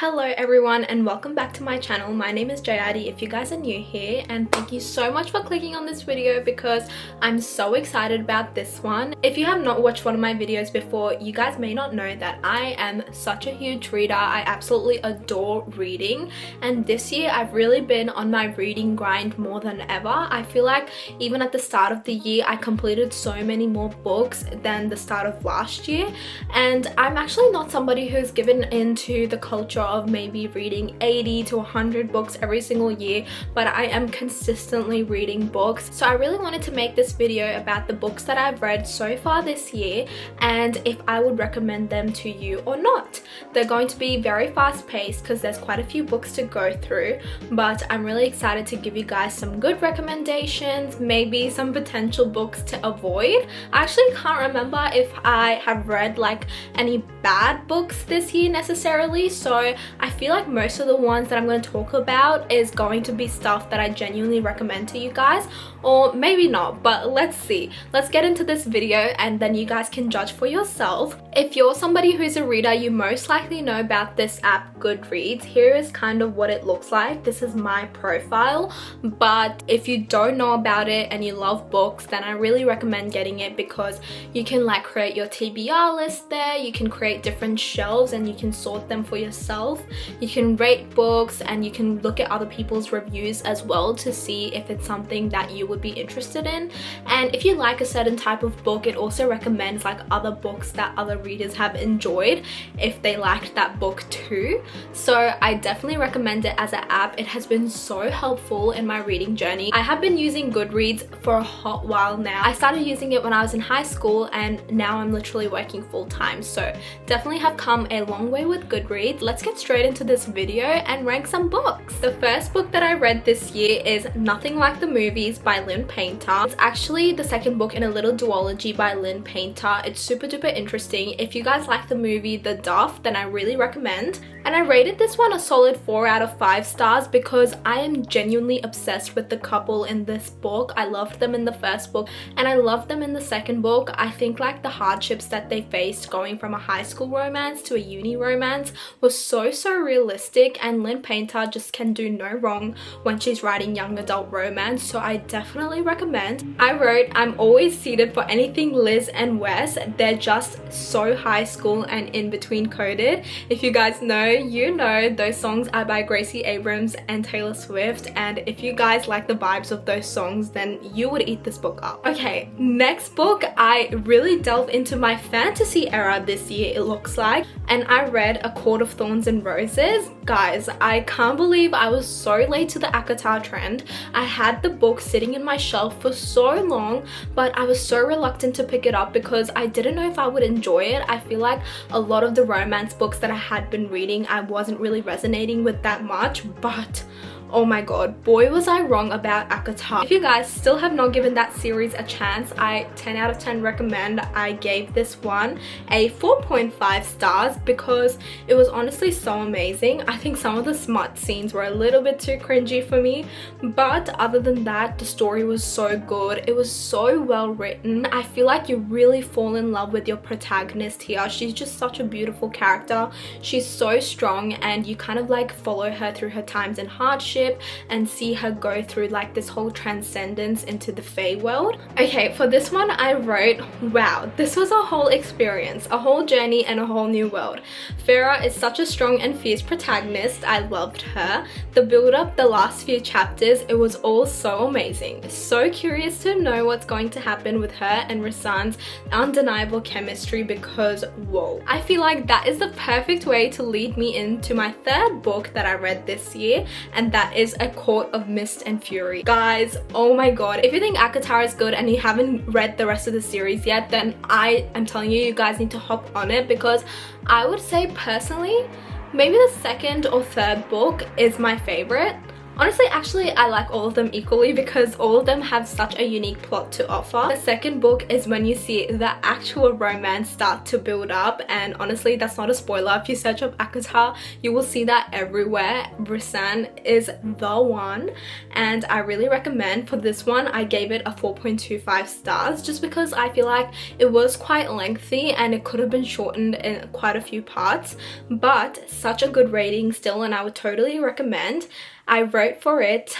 Hello everyone and welcome back to my channel. My name is XIII if you guys are new here, and thank you so much for clicking on this video because I'm so excited about this one. If you have not watched one of my videos before, you guys may not know that I am such a huge reader. I absolutely adore reading, and this year I've really been on my reading grind more than ever. I feel like even at the start of the year I completed so many more books than the start of last year, and I'm actually not somebody who's given into the culture of maybe reading 80 to 100 books every single year, but I am consistently reading books. So I really wanted to make this video about the books that I've read so far this year and if I would recommend them to you or not. They're going to be very fast paced because there's quite a few books to go through, but I'm really excited to give you guys some good recommendations, maybe some potential books to avoid. I actually can't remember if I have read like any bad books this year necessarily, so I feel like most of the ones that I'm going to talk about is going to be stuff that I genuinely recommend to you guys, or maybe not, but let's see. Let's get into this video and then you guys can judge for yourself. If you're somebody who's a reader, you most likely know about this app Goodreads. Here is kind of what it looks like. This is my profile, but if you don't know about it and you love books, then I really recommend getting it because you can like create your TBR list there, you can create different shelves and you can sort them for yourself. You can rate books and you can look at other people's reviews as well to see if it's something that you would be interested in. And if you like a certain type of book, it also recommends like other books that other readers have enjoyed if they liked that book too. So I definitely recommend it as an app. It has been so helpful in my reading journey. I have been using Goodreads for a hot while now. I started using it when I was in high school and now I'm literally working full time. So definitely have come a long way with Goodreads. Let's get straight into this video and rank some books. The first book that I read this year is Nothing Like the Movies by Lynn Painter. It's actually the second book in a little duology by Lynn Painter. It's super duper interesting. If you guys like the movie The Duff, then I really recommend. And I rated this one a solid 4 out of 5 stars because I am genuinely obsessed with the couple in this book. I loved them in the first book and I loved them in the second book. I think like the hardships that they faced going from a high school romance to a uni romance was so realistic, and Lynn Painter just can do no wrong when she's writing young adult romance, so I definitely recommend. I wrote I'm always seated for anything Liz and Wes. They're just so high school and in between coded. If you guys know, you know those songs are by Gracie Abrams and Taylor Swift, and if you guys like the vibes of those songs, then you would eat this book up. Okay, next book, I really delved into my fantasy era this year, it looks like, and I read A Court of Thorns and Roses. Guys, I can't believe I was so late to the XIII trend. I had the book sitting in my shelf for so long, but I was so reluctant to pick it up because I didn't know if I would enjoy it. I feel like a lot of the romance books that I had been reading, I wasn't really resonating with that much, but oh my god, boy was I wrong about XIII. If you guys still have not given that series a chance, I 10 out of 10 recommend. I gave this one a 4.5 stars because it was honestly so amazing. I think some of the smut scenes were a little bit too cringy for me, but other than that, the story was so good. It was so well written. I feel like you really fall in love with your protagonist here. She's just such a beautiful character. She's so strong and you kind of like follow her through her times in hardship and see her go through like this whole transcendence into the Fae world. Okay, for this one I wrote, wow, this was a whole experience, a whole journey and a whole new world. Farah is such a strong and fierce protagonist. I loved her. The build up, the last few chapters, it was all so amazing. So curious to know what's going to happen with her and Rasan's undeniable chemistry because whoa. I feel like that is the perfect way to lead me into my third book that I read this year, and that is A Court of Mist and Fury. Guys, oh my god, if you think XIII is good and you haven't read the rest of the series yet, then I am telling you, you guys need to hop on it because I would say personally, maybe the second or third book is my favorite. Honestly, actually, I like all of them equally because all of them have such a unique plot to offer. The second book is when you see the actual romance start to build up, and honestly, that's not a spoiler. If you search up XIII, you will see that everywhere. Brissan is the one, and I really recommend. For this one, I gave it a 4.25 stars just because I feel like it was quite lengthy and it could have been shortened in quite a few parts, but such a good rating still, and I would totally recommend. I wrote for it,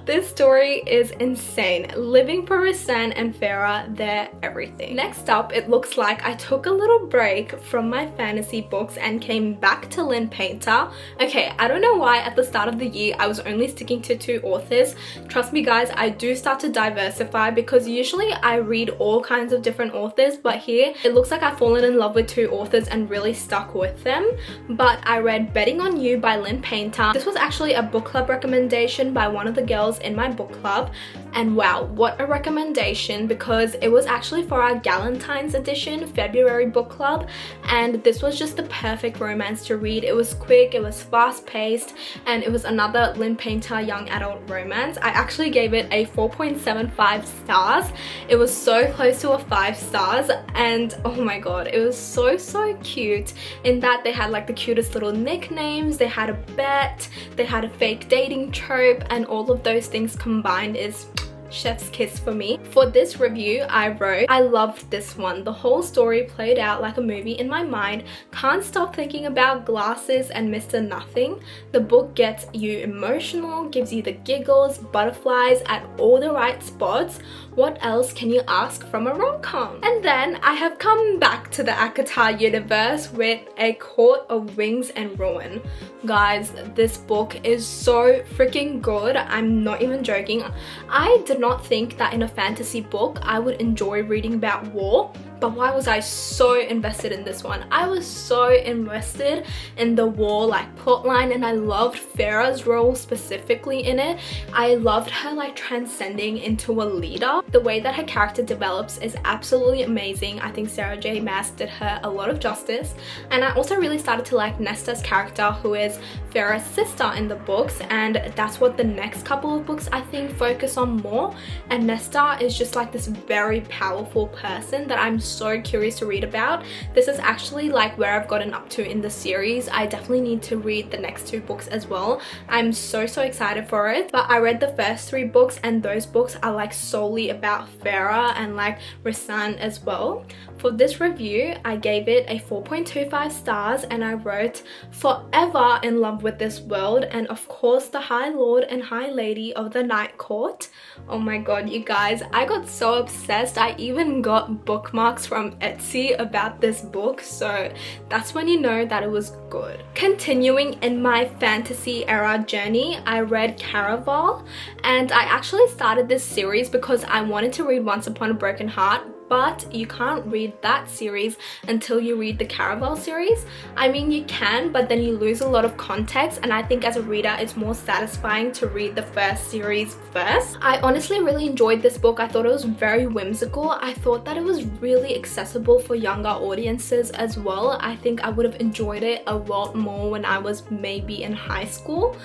this story is insane. Living for Brissan and Farah, they're everything. Next up, it looks like I took a little break from my fantasy books and came back to Lynn Painter. Okay, I don't know why at the start of the year I was only sticking to 2 authors. Trust me guys, I do start to diversify because usually I read all kinds of different authors, but here it looks like I've fallen in love with 2 authors and really stuck with them. But I read Betting on You by Lynn Painter. This was actually a book club recommendation by one of the girls in my book club, and wow, what a recommendation, because it was actually for our Galentine's edition February book club, and this was just the perfect romance to read. It was quick, it was fast-paced, and it was another Lynn Painter young adult romance. I actually gave it a 4.75 stars. It was so close to a 5 stars, and oh my god, it was so cute in that they had like the cutest little nicknames, they had a bet, they had a fake dating trope, and all of those things combined is chef's kiss for me. For this review, I wrote, I loved this one. The whole story played out like a movie in my mind. Can't stop thinking about glasses and Mr. Nothing. The book gets you emotional, gives you the giggles, butterflies at all the right spots. What else can you ask from a rom-com? And then I have come back to the XIII universe with A Court of Wings and Ruin. Guys, this book is so freaking good. I'm not even joking. I did not think that in a fantasy book I would enjoy reading about war, but why was I so invested in this one? I was so invested in the war like plotline, and I loved Farah's role specifically in it. I loved her like transcending into a leader. The way that her character develops is absolutely amazing. I think Sarah J Maas did her a lot of justice, and I also really started to like Nesta's character, who is Farah's sister in the books, and that's what the next couple of books I think focus on more. And Nesta is just like this very powerful person that I'm so curious to read about. This is actually like where I've gotten up to in the series. I definitely need to read the next 2 books as well. I'm so excited for it. But I read the first 3 books, and those books are like solely about Farah and like Brissan as well. For this review, I gave it a 4.25 stars, and I wrote, forever in love with this world, and of course the High Lord and High Lady of the Night Court. Oh my god, you guys, I got so obsessed. I even got bookmarks from Etsy about this book, so that's when you know that it was good. Continuing in my fantasy era journey, I read Caraval, and I actually started this series because I wanted to read Once Upon a Broken Heart, but you can't read that series until you read the Caraval series. I mean, you can, but then you lose a lot of context, and I think as a reader it's more satisfying to read the first series first. I honestly really enjoyed this book. I thought it was very whimsical. I thought that it was really accessible for younger audiences as well. I think I would have enjoyed it a lot more when I was maybe in high school,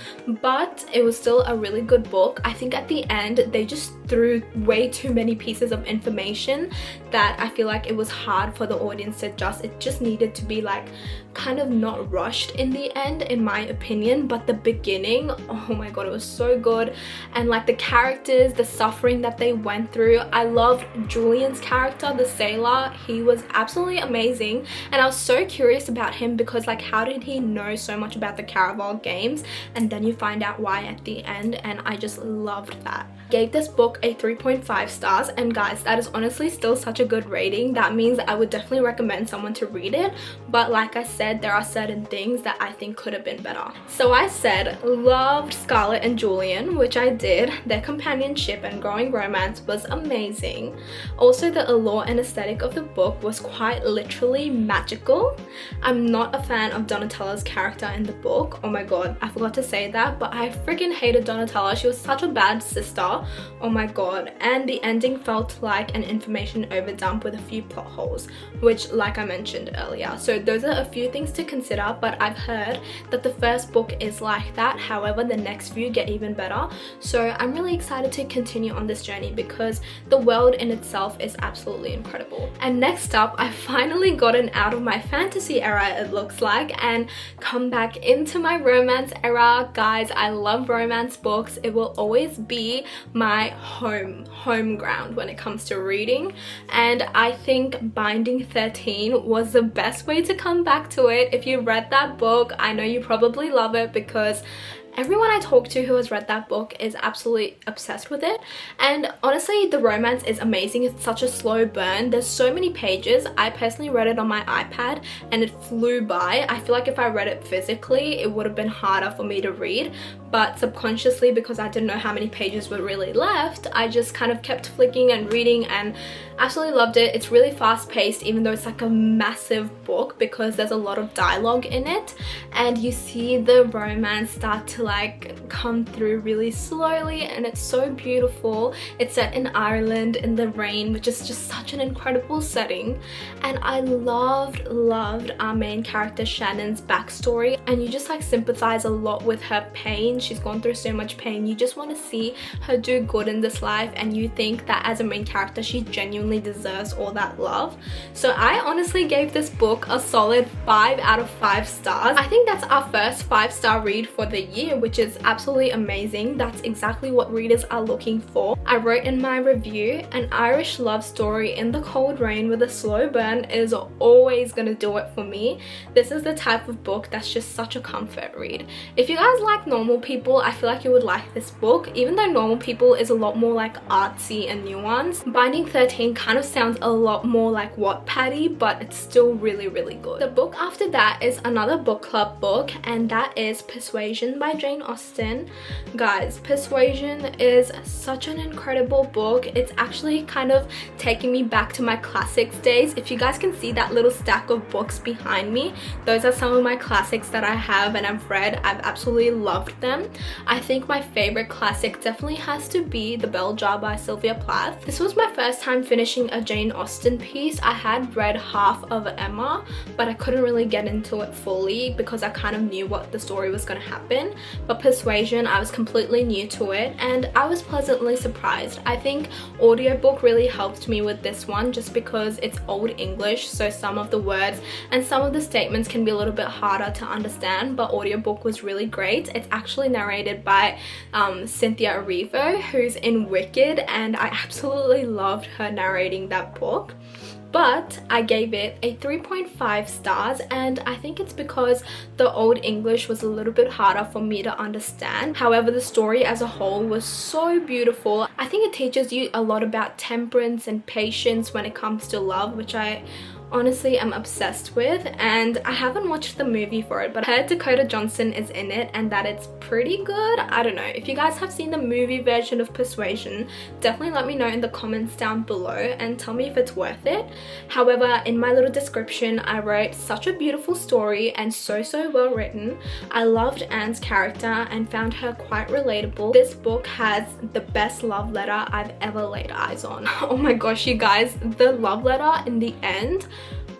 but it was still a really good book. I think at the end they just threw way too many pieces of information that I feel like it was hard for the audience to adjust. It just needed to be like kind of not rushed in the end, in my opinion. But the beginning, oh my god, it was so good. And like the characters, the suffering that they went through. I loved Julian's character, the sailor. He was absolutely amazing, and I was so curious about him because like how did he know so much about the Caraval games, and then you find out why at the end, and I just loved that. Gave this book a 3.5 stars, and guys, that is honestly still such a good rating. That means I would definitely recommend someone to read it, but like I said, there are certain things that I think could have been better. So I said loved Scarlett and Julian, which I did. Their companionship and growing romance was amazing. Also, the allure and aesthetic of the book was quite literally magical. I'm not a fan of Donatella's character in the book. Oh my god, I forgot to say that, but I freaking hated Donatella. She was such a bad sister. Oh my god. And the ending felt like an information overload dump with a few plot holes, which like I mentioned earlier. So those are a few things to consider, but I've heard that the first book is like that. However, the next few get even better. So I'm really excited to continue on this journey because the world in itself is absolutely incredible. And next up, I've finally gotten out of my fantasy era, it looks like, and come back into my romance era. Guys, I love romance books. It will always be my home ground when it comes to reading, and I think Binding 13 was the best way to come back to it. If you read that book, I know you probably love it because everyone I talk to who has read that book is absolutely obsessed with it. And honestly, the romance is amazing. It's such a slow burn. There's so many pages. I personally read it on my iPad and it flew by. I feel like if I read it physically, it would have been harder for me to read. But subconsciously, because I didn't know how many pages were really left, I just kind of kept flicking and reading and absolutely loved it. It's really fast paced, even though it's like a massive book, because there's a lot of dialogue in it. And you see the romance start to like come through really slowly, and it's so beautiful. It's set in Ireland in the rain, which is just such an incredible setting. And I loved our main character Shannon's backstory, and you just like sympathize a lot with her pain. She's gone through so much pain. You just want to see her do good in this life, and you think that as a main character she genuinely deserves all that love. So I honestly gave this book a solid 5 out of 5 stars. I think that's our first 5-star read for the year, which is absolutely amazing. That's exactly what readers are looking for. I wrote in my review, an Irish love story in the cold rain with a slow burn is always gonna do it for me. This is the type of book that's just such a comfort read. If you guys like Normal People, I feel like you would like this book. Even though Normal People is a lot more like artsy and nuanced, Binding 13 kind of sounds a lot more like Wattpad-y, but it's still really good. The book after that is another book club book, and that is Persuasion by Jane Austen. Guys, Persuasion is such an incredible book. It's actually kind of taking me back to my classics days. If you guys can see that little stack of books behind me, those are some of my classics that I have and I've read. I've absolutely loved them. I think my favorite classic definitely has to be The Bell Jar by Sylvia Plath. This was my first time finishing a Jane Austen piece. I had read half of Emma, but I couldn't really get into it fully because I kind of knew what the story was going to happen. But Persuasion, I was completely new to it and I was pleasantly surprised. I think audiobook really helped me with this one just because it's Old English, so some of the words and some of the statements can be a little bit harder to understand, but audiobook was really great. It's actually narrated by Cynthia Erivo, who's in Wicked, and I absolutely loved her narrating that book. But I gave it a 3.5 stars, and I think it's because the Old English was a little bit harder for me to understand. However, the story as a whole was so beautiful. I think it teaches you a lot about temperance and patience when it comes to love, which I honestly am obsessed with. And I haven't watched the movie for it, but I heard Dakota Johnson is in it and that it's pretty good. I don't know. If you guys have seen the movie version of Persuasion, definitely let me know in the comments down below and tell me if it's worth it. However, in my little description, I wrote such a beautiful story and so well written. I loved Anne's character and found her quite relatable. This book has the best love letter I've ever laid eyes on. Oh my gosh, you guys, the love letter in the end,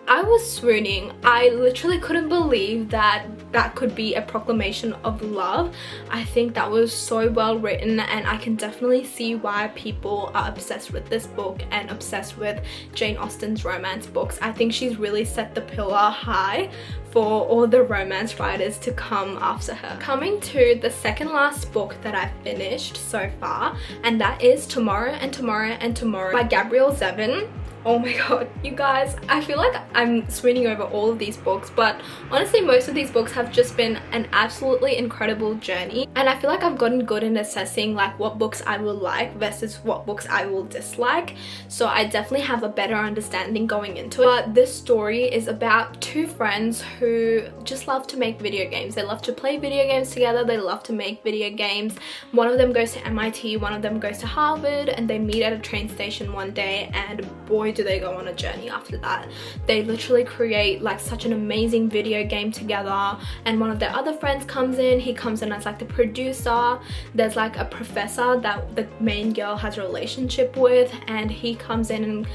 I was swooning. I literally couldn't believe that that could be a proclamation of love. I think that was so well written, and I can definitely see why people are obsessed with this book and obsessed with Jane Austen's romance books. I think she's really set the pillar high for all the romance writers to come after her. Coming to the second last book that I've finished so far, and that is Tomorrow and Tomorrow and Tomorrow by Gabrielle Zevin. Oh my god, you guys, I feel like I'm swooning over all of these books, but honestly most of these books have just been an absolutely incredible journey, and I feel like I've gotten good in assessing like what books I will like versus what books I will dislike, so I definitely have a better understanding going into it. But this story is about two friends who just love to make video games. They love to play video games together, they love to make video games. One of them goes to MIT, one of them goes to Harvard, and they meet at a train station one day, and boy do they go on a journey after that. They literally create like such an amazing video game together, and one of their other friends comes in. He comes in as like the producer. There's like a professor that the main girl has a relationship with, and he comes in and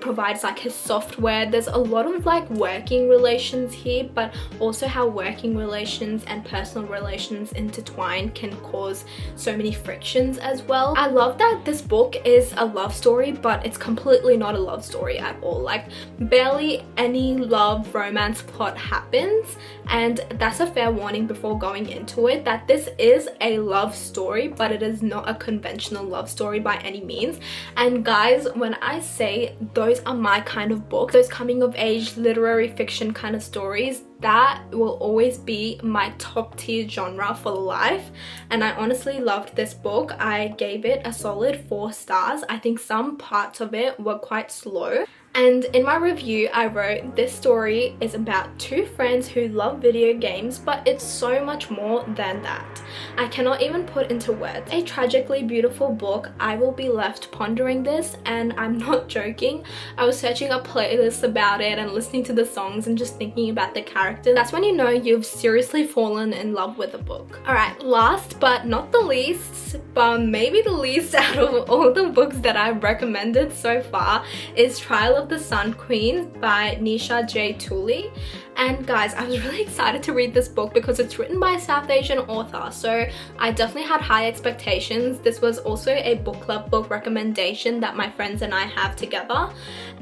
provides like his software. There's a lot of like working relations here, but also how working relations and personal relations intertwine can cause so many frictions as well. I love that this book is a love story, but it's completely not a love story at all. Like barely any love romance plot happens, and that's a fair warning before going into it, that this is a love story, but it is not a conventional love story by any means. And guys, when I say those are my kind of books, those coming of age literary fiction kind of stories, that will always be my top tier genre for life. And I honestly loved this book. I gave it a solid 4 stars. I think some parts of it were quite slow. And in my review, I wrote, this story is about 2 friends who love video games, but it's so much more than that. I cannot even put into words. A tragically beautiful book. I will be left pondering this, and I'm not joking. I was searching up playlists about it and listening to the songs and just thinking about the characters. That's when you know you've seriously fallen in love with a book. Alright, last but not the least, but maybe the least out of all the books that I've recommended so far, is Trial of the Sun Queen by Nisha J. Tooley. And guys, I was really excited to read this book because it's written by a South Asian author, so I definitely had high expectations. This was also a book club book recommendation that my friends and I have together,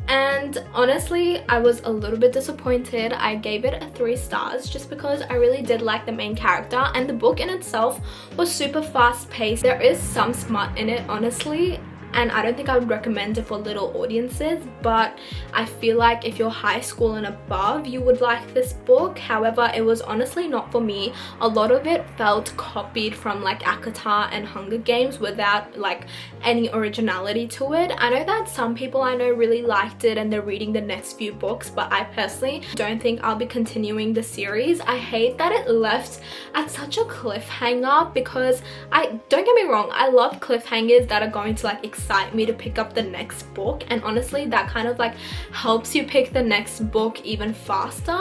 and honestly I was a little bit disappointed. I gave it a 3 stars just because I really did like the main character, and the book in itself was super fast paced. There is some smut in it, honestly, and I don't think I would recommend it for little audiences, but I feel like if you're high school and above, you would like this book. However, it was honestly not for me. A lot of it felt copied from like ACOTAR and Hunger Games without like any originality to it. I know that some people I know really liked it and they're reading the next few books, but I personally don't think I'll be continuing the series. I hate that it left at such a cliffhanger, because don't get me wrong, I love cliffhangers that are going to like excite me to pick up the next book, and honestly that kind of like helps you pick the next book even faster.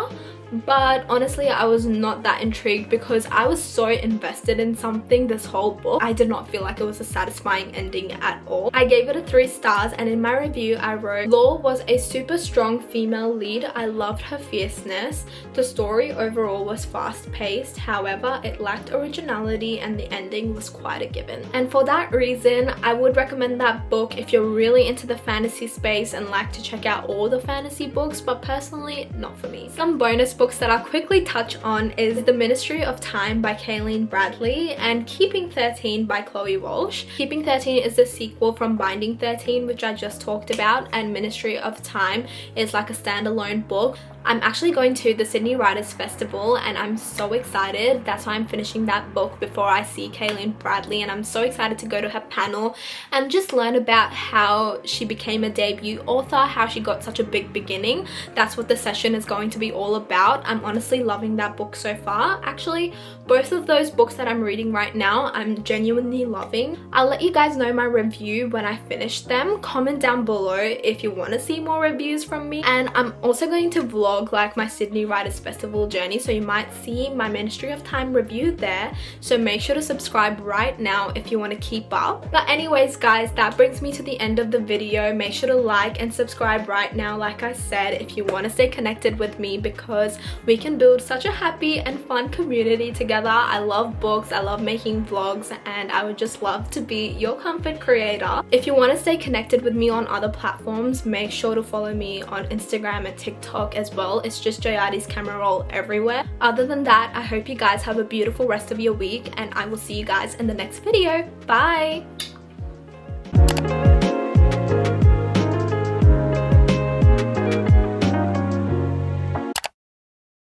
But honestly, I was not that intrigued because I was so invested in something this whole book. I did not feel like it was a satisfying ending at all. I gave it a 3 stars, and in my review I wrote, Law was a super strong female lead. I loved her fierceness. The story overall was fast paced, however it lacked originality and the ending was quite a given. And for that reason, I would recommend that book if you're really into the fantasy space and like to check out all the fantasy books, but personally not for me. Some bonus books that I'll quickly touch on is The Ministry of Time by Kayleen Bradley and Keeping 13 by Chloe Walsh. Keeping 13 is the sequel from Binding 13, which I just talked about, and Ministry of Time is like a standalone book. I'm actually going to the Sydney Writers Festival and I'm so excited. That's why I'm finishing that book before I see Kayleen Bradley, and I'm so excited to go to her panel and just learn about how she became a debut author, how she got such a big beginning. That's what the session is going to be all about. I'm honestly loving that book so far. Actually, both of those books that I'm reading right now, I'm genuinely loving. I'll let you guys know my review when I finish them. Comment down below if you want to see more reviews from me, and I'm also going to vlog like my Sydney Writers Festival journey, so you might see my Ministry of Time review there, so make sure to subscribe right now if you want to keep up. But anyways guys, that brings me to the end of the video. Make sure to like and subscribe right now, like I said, if you want to stay connected with me, because we can build such a happy and fun community together. I love books, I love making vlogs, and I would just love to be your comfort creator. If you want to stay connected with me on other platforms, make sure to follow me on Instagram and TikTok as well. It's just Jayadi's camera roll everywhere. Other than that, I hope you guys have a beautiful rest of your week, and I will see you guys in the next video. Bye!